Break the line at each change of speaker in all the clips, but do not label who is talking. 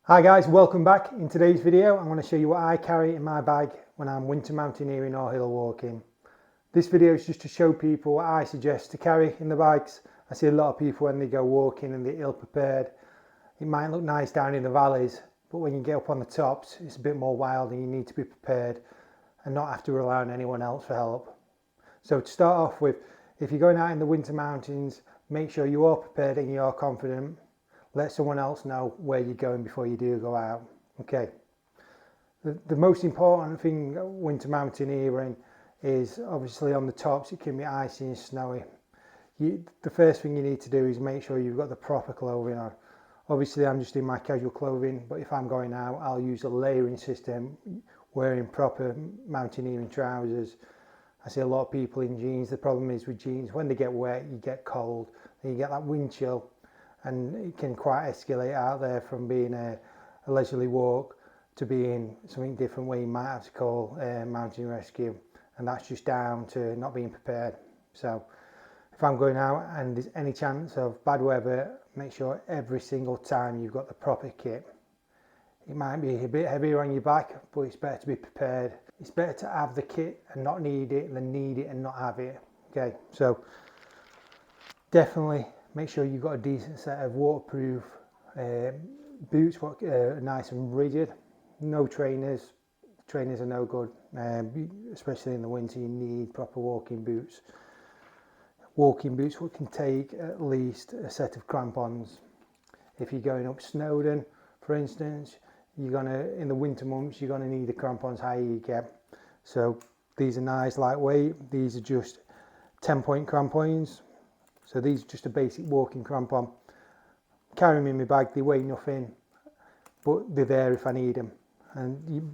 Hi guys, welcome back. In today's video I'm going to show you what I carry in my bag when I'm winter mountaineering or hill walking. This video is just to show people what I suggest to carry in the bags. I see a lot of people when they go walking and they're ill prepared. It might look nice down in the valleys, but when you get up on the tops it's a bit more wild and you need to be prepared and not have to rely on anyone else for help. So to start off with, if you're going out in the winter mountains, make sure you are prepared and you are confident. Let someone else know where you're going before you do go out. Okay. The most important thing winter mountaineering is obviously on the tops it can be icy and snowy. The first thing you need to do is make sure you've got the proper clothing on. Obviously I'm just in my casual clothing, but if I'm going out I'll use a layering system, wearing proper mountaineering trousers. I see a lot of people in jeans. The problem is with jeans, when they get wet you get cold, then you get that wind chill. And it can quite escalate out there from being a leisurely walk to being something different where you might have to call mountain rescue, and that's just down to not being prepared. So if I'm going out and there's any chance of bad weather, make sure every single time you've got the proper kit. It might be a bit heavier on your back, but it's better to be prepared. It's better to have the kit and not need it than need it and not have it. Okay, so definitely make sure you've got a decent set of waterproof boots, nice and rigid. No trainers. Trainers are no good, especially in the winter. You need proper walking boots. Walking boots can take at least a set of crampons. If you're going up Snowdon, for instance, in the winter months, you're gonna need the crampons higher you get. So these are nice, lightweight. These are just 10-point crampons. So these are just a basic walking crampon. Carry them in my bag, they weigh nothing, but they're there if I need them.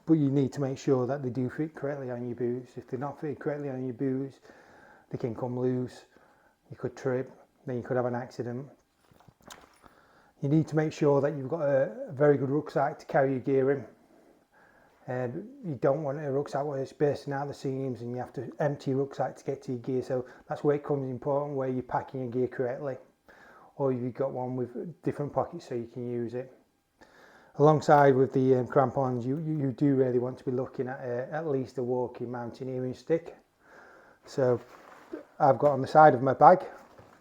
But you need to make sure that they do fit correctly on your boots. If they're not fitted correctly on your boots, they can come loose. You could trip, then you could have an accident. You need to make sure that you've got a very good rucksack to carry your gear in. You don't want a rucksack where it's bursting out the seams and you have to empty your rucksack to get to your gear. So that's where it comes important, where you're packing your gear correctly, or you've got one with different pockets so you can use it. Alongside with the crampons, you do really want to be looking at least a walking mountaineering stick. So I've got on the side of my bag,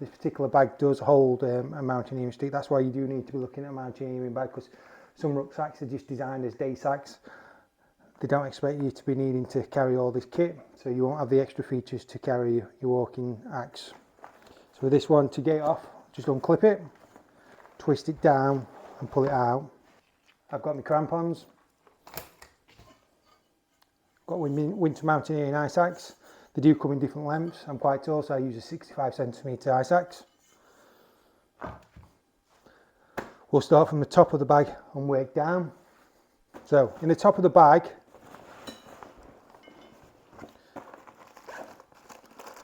this particular bag does hold a mountaineering stick. That's why you do need to be looking at a mountaineering bag, because some rucksacks are just designed as day sacks. They don't expect you to be needing to carry all this kit, so you won't have the extra features to carry your walking axe. So with this one, to get it off, just unclip it, twist it down and pull it out. I've got my crampons, got winter mountaineering ice axe. They do come in different lengths. I'm quite tall, so I use a 65cm ice axe. We'll start from the top of the bag and work down. So in the top of the bag,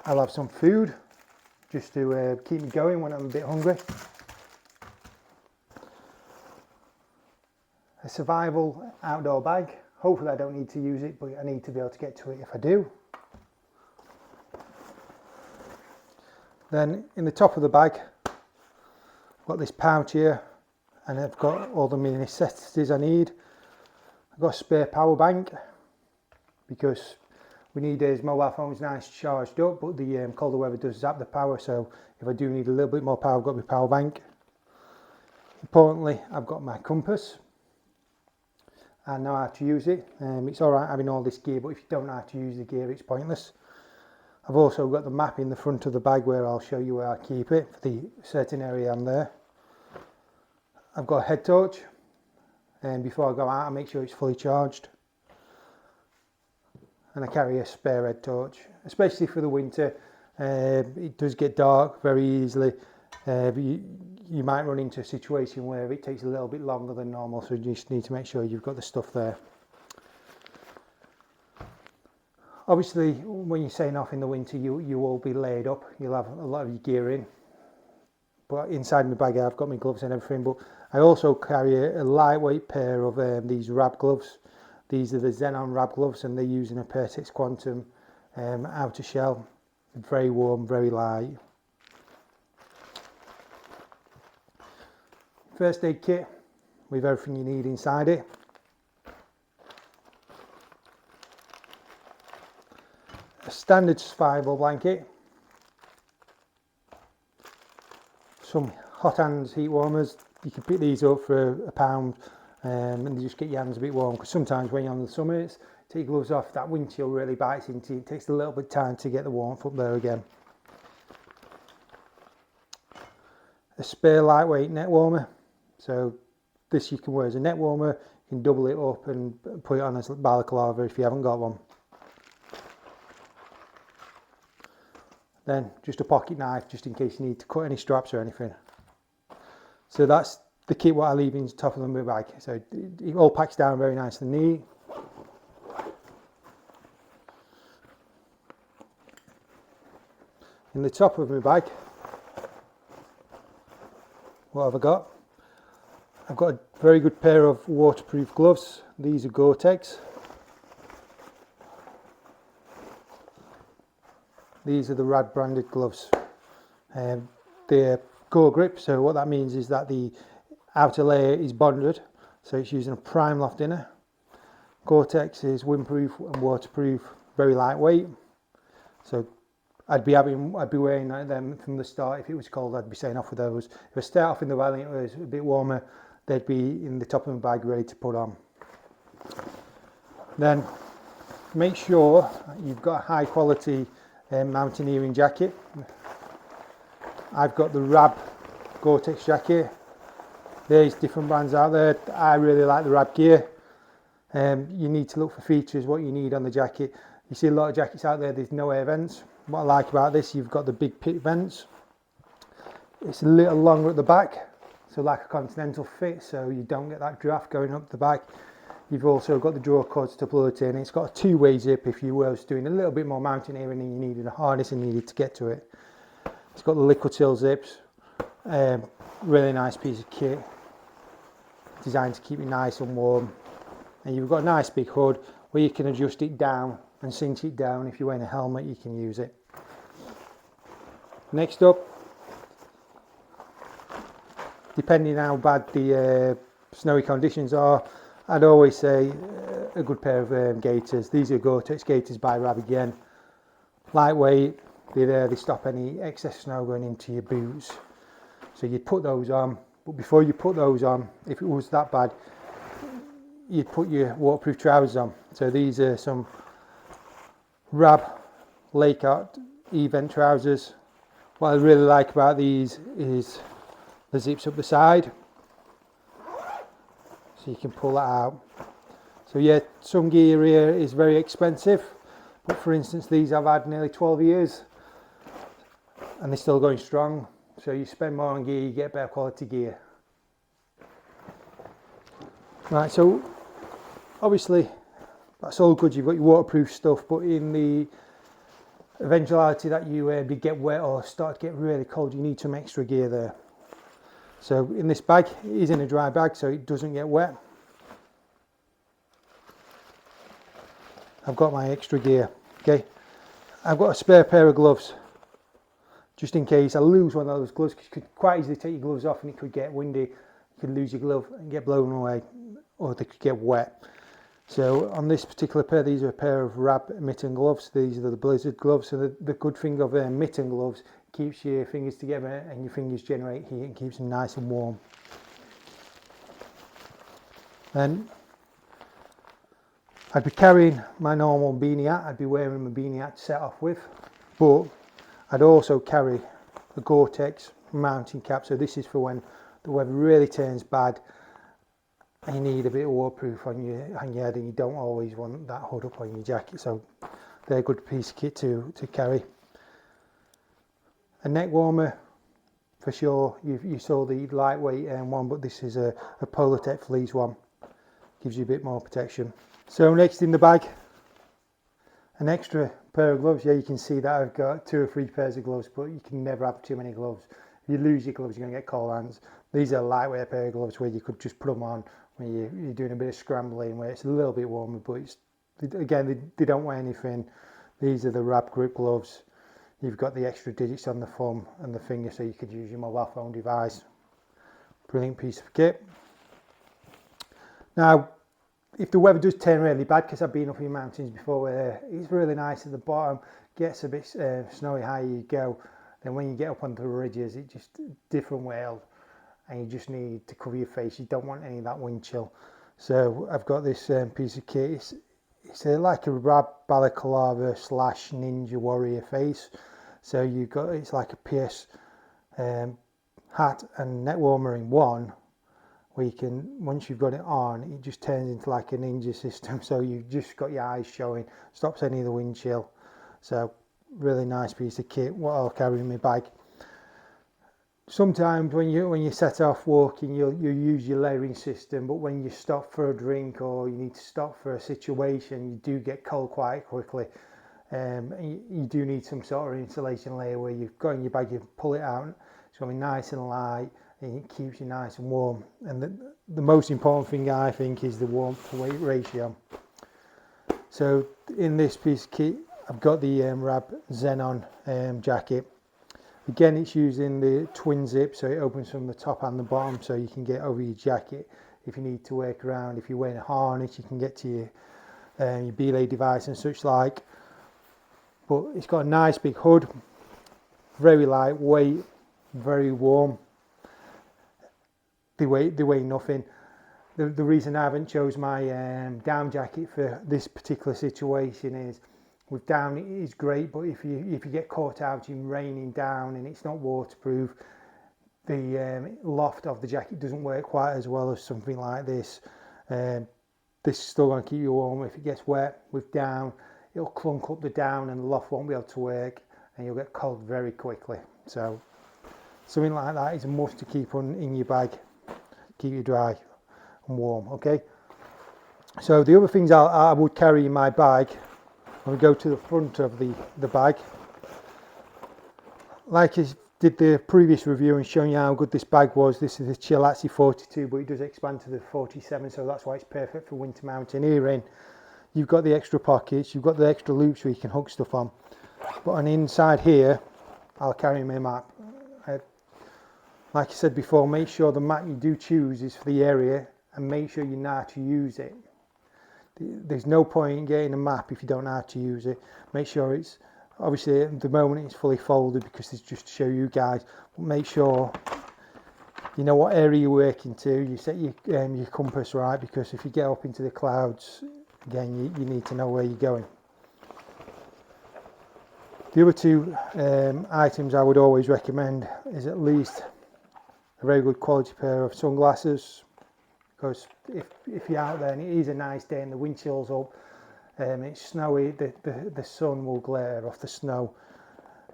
I'll have some food just to keep me going when I'm a bit hungry. A survival outdoor bag. Hopefully I don't need to use it, but I need to be able to get to it if I do. Then in the top of the bag, I've got this pouch here and I've got all the necessities I need. I've got a spare power bank because we need these mobile phones nice charged up, but the colder weather does zap the power, so if I do need a little bit more power, I've got my power bank. Importantly, I've got my compass. I know how to use it. It's alright having all this gear, but if you don't know how to use the gear, it's pointless. I've also got the map in the front of the bag where I'll show you where I keep it for the certain area I'm there. I've got a head torch, and before I go out I make sure it's fully charged. And I carry a spare head torch, especially for the winter. It does get dark very easily. You might run into a situation where it takes a little bit longer than normal, so you just need to make sure you've got the stuff there. Obviously, when you're setting off in the winter, you will be laid up. You'll have a lot of your gear in. But inside my bag, I've got my gloves and everything. But I also carry a lightweight pair of these Rab gloves. These are the Xenon Rab gloves, and they're using a Pertex Quantum outer shell. Very warm, very light. First aid kit with everything you need inside it. A standard survival blanket. Some hot hands heat warmers. You can pick these up for £1 and you just get your hands a bit warm, because sometimes when you're on the summits, take your gloves off, that wind chill really bites into you. It takes a little bit of time to get the warmth up there again. A spare lightweight neck warmer. So this you can wear as a neck warmer. You can double it up and put it on as a balaclava if you haven't got one. Then just a pocket knife, just in case you need to cut any straps or anything. So that's the kit what I leave in the top of my bag. So it all packs down very nice and neat. In the top of my bag, what have I got? I've got a very good pair of waterproof gloves. These are Gore-Tex. These are the Rad branded gloves. They're Gore Grip, so what that means is that the outer layer is bonded, so it's using a prime loft inner. Gore-Tex is windproof and waterproof, very lightweight. So I'd be wearing them from the start. If it was cold, I'd be staying off with those. If I start off in the valley and it was a bit warmer, they'd be in the top of my bag ready to put on. Then make sure you've got a high quality mountaineering jacket. I've got the Rab Gore-Tex jacket. There's different brands out there. I really like the Rab gear. You need to look for features, what you need on the jacket. You see a lot of jackets out there, there's no air vents. What I like about this, you've got the big pit vents. It's a little longer at the back, so like a continental fit, so you don't get that draft going up the back. You've also got the draw cords to blow it in. It's got a two-way zip if you were doing a little bit more mountaineering and you needed a harness and needed to get to it. It's got the liquid seal zips. Really nice piece of kit, designed to keep you nice and warm. And you've got a nice big hood where you can adjust it down and cinch it down. If you're wearing a helmet, you can use it. Next up, depending on how bad the snowy conditions are, I'd always say a good pair of gaiters. These are Gore-Tex gaiters by Rab again. Lightweight, they're there, they stop any excess snow going into your boots. So you'd put those on, but before you put those on, if it was that bad, you'd put your waterproof trousers on. So these are some Rab Lake Art event trousers. What I really like about these is the zips up the side, so you can pull that out. So yeah, some gear here is very expensive, but for instance these I've had nearly 12 years and they're still going strong. So you spend more on gear, you get better quality gear. Right, so obviously that's all good, you've got your waterproof stuff, but in the eventuality that you get wet or start to get really cold, you need some extra gear there. So in this bag, it is in a dry bag so it doesn't get wet. I've got my extra gear, okay. I've got a spare pair of gloves, just in case I lose one of those gloves, because you could quite easily take your gloves off and it could get windy. You could lose your glove and get blown away, or they could get wet. So on this particular pair, these are a pair of Rab mitten gloves. These are the Blizzard gloves. So the good thing of mitten gloves, keeps your fingers together and your fingers generate heat and keeps them nice and warm. Then I'd be carrying my normal beanie hat. I'd be wearing my beanie hat to set off with, but I'd also carry the Gore-Tex mountain cap. So this is for when the weather really turns bad and you need a bit of waterproof on your head and you don't always want that hood up on your jacket. So they're a good piece of kit to carry. A neck warmer, for sure. You saw the lightweight one, but this is a Polartec fleece one. Gives you a bit more protection. So next in the bag, an extra pair of gloves. Yeah, you can see that I've got 2 or 3 pairs of gloves, but you can never have too many gloves. If you lose your gloves, you're going to get cold hands. These are a lightweight pair of gloves where you could just put them on when you're doing a bit of scrambling, where it's a little bit warmer, but again, they don't weigh anything. These are the Rab grip gloves. You've got the extra digits on the thumb and the finger, so you could use your mobile phone device. brilliant piece of kit. Now, if the weather does turn really bad, because I've been up in the mountains before where it's really nice at the bottom, gets a bit snowy higher you go, then when you get up onto the ridges, it's just a different world, and you just need to cover your face. You don't want any of that wind chill. So I've got this piece of kit. It's like a Rab balaclava slash ninja warrior face. So you got, it's like a pierce hat and neck warmer in one, where you can, once you've got it on, it just turns into like a ninja system. So you've just got your eyes showing, stops any of the wind chill. So really nice piece of kit, what I'll carry in my bag. Sometimes when you set off walking, you'll use your layering system, but when you stop for a drink or you need to stop for a situation, you do get cold quite quickly. You do need some sort of insulation layer where you've got in your bag, you pull it out, it's going to be nice and light, and it keeps you nice and warm. And the most important thing, I think, is the warmth to weight ratio. So in this piece of kit, I've got the Rab Xenon jacket. Again, it's using the twin zip, so it opens from the top and the bottom, so you can get over your jacket if you need to work around. If you're wearing a harness, you can get to your belay device and such like. But it's got a nice big hood, very lightweight, very warm. They weigh nothing. The reason I haven't chose my down jacket for this particular situation is, with down it is great, but if you get caught out in raining down and it's not waterproof, the loft of the jacket doesn't work quite as well as something like this. This is still going to keep you warm. If it gets wet with down, it'll clunk up the down and the loft won't be able to work, and you'll get cold very quickly. So something like that is a must to keep in your bag, keep you dry and warm. Okay, so the other things I would carry in my bag, when we go to the front of the bag, like I did the previous review and showing you how good this bag was. This is the Chilazzi 42, but it does expand to the 47, so that's why it's perfect for winter mountaineering. You've got the extra pockets, you've got the extra loops where you can hook stuff on. But on the inside here, I'll carry my map. Like I said before, make sure the map you do choose is for the area, and make sure you know how to use it. There's no point in getting a map if you don't know how to use it. Make sure it's, obviously at the moment it's fully folded because it's just to show you guys, but make sure you know what area you're working to. You set your compass right, because if you get up into the clouds, again, you need to know where you're going. The other two items I would always recommend is at least a very good quality pair of sunglasses, because if you're out there and it is a nice day and the wind chill's up, it's snowy, the sun will glare off the snow,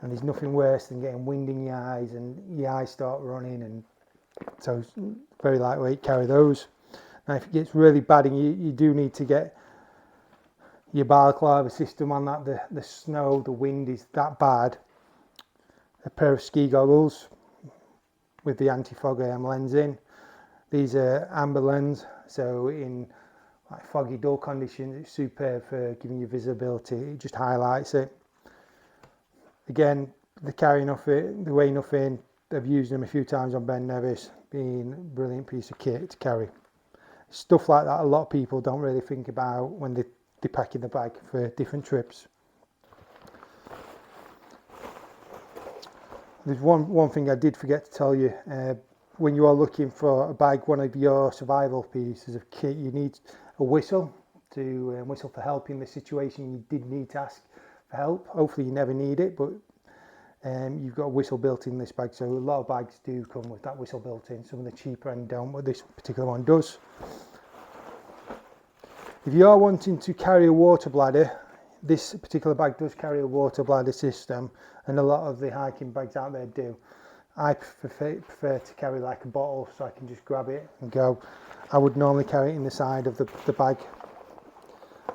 and there's nothing worse than getting wind in your eyes and your eyes start running, and so it's very lightweight, carry those. Now if it gets really bad and you do need to get your balaclava system on that, the snow, the wind is that bad, a pair of ski goggles with the anti-fog lens in. These are amber lens, so in like foggy, dull conditions, it's superb for giving you visibility. It just highlights it. Again, they carry nothing, they weigh nothing. I've used them a few times on Ben Nevis, being a brilliant piece of kit to carry. Stuff like that a lot of people don't really think about when they pack in the bag for different trips. There's one thing I did forget to tell you. When you are looking for a bag, one of your survival pieces of kit, you need a whistle to whistle for help in the situation you did need to ask for help. Hopefully you never need it, but you've got a whistle built in this bag, so a lot of bags do come with that whistle built in. Some of the cheaper end don't, but this particular one does. If you are wanting to carry a water bladder, this particular bag does carry a water bladder system, and a lot of the hiking bags out there do. I prefer to carry like a bottle, so I can just grab it and go. I would normally carry it in the side of the bag,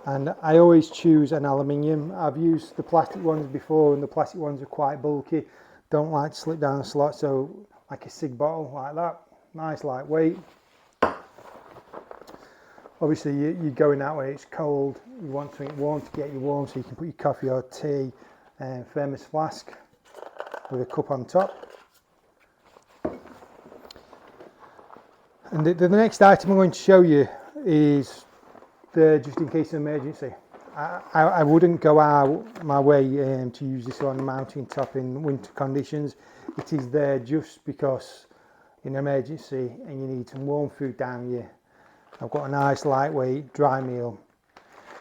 and I always choose an aluminium. I've used the plastic ones before, and the plastic ones are quite bulky, don't like to slip down the slot, so like a cig bottle like that, nice lightweight. Obviously you're going that way, it's cold, you want something warm to get you warm, so you can put your coffee or tea and thermos flask with a cup on top. And the next item I'm going to show you is the just in case of emergency. I wouldn't go out my way to use this on a mountain top in winter conditions. It is there just because in emergency and you need some warm food down you. I've got a nice lightweight dry meal,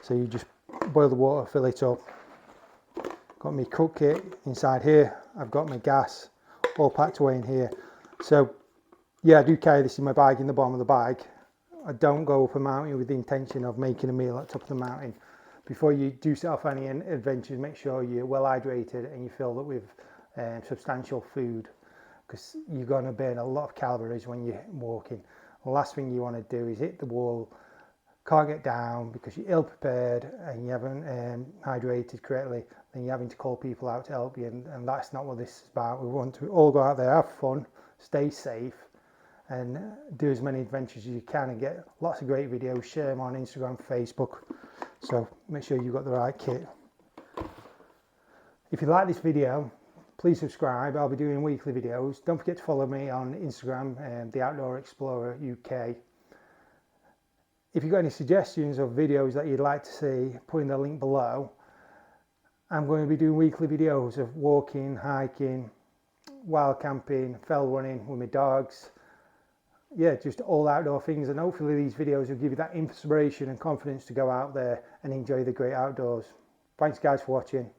so you just boil the water, fill it up. Got my cook kit inside here. I've got my gas all packed away in here. So yeah, I do carry this in my bag, in the bottom of the bag. I don't go up a mountain with the intention of making a meal at the top of the mountain. Before you do set off any adventures, make sure you're well hydrated and you fill it with substantial food, because you're going to burn a lot of calories when you're walking. The last thing you want to do is hit the wall, can't get down because you're ill prepared and you haven't hydrated correctly, then you're having to call people out to help you, and that's not what this is about. We want to all go out there, have fun, stay safe, and do as many adventures as you can and get lots of great videos, share them on Instagram, Facebook. So make sure you've got the right kit. If you like this video, please subscribe. I'll be doing weekly videos. Don't forget to follow me on Instagram, The Outdoor Explorer UK. If you've got any suggestions of videos that you'd like to see, put in the link below. I'm going to be doing weekly videos of walking, hiking, wild camping, fell running with my dogs. Yeah, just all outdoor things, and hopefully these videos will give you that inspiration and confidence to go out there and enjoy the great outdoors. Thanks guys for watching.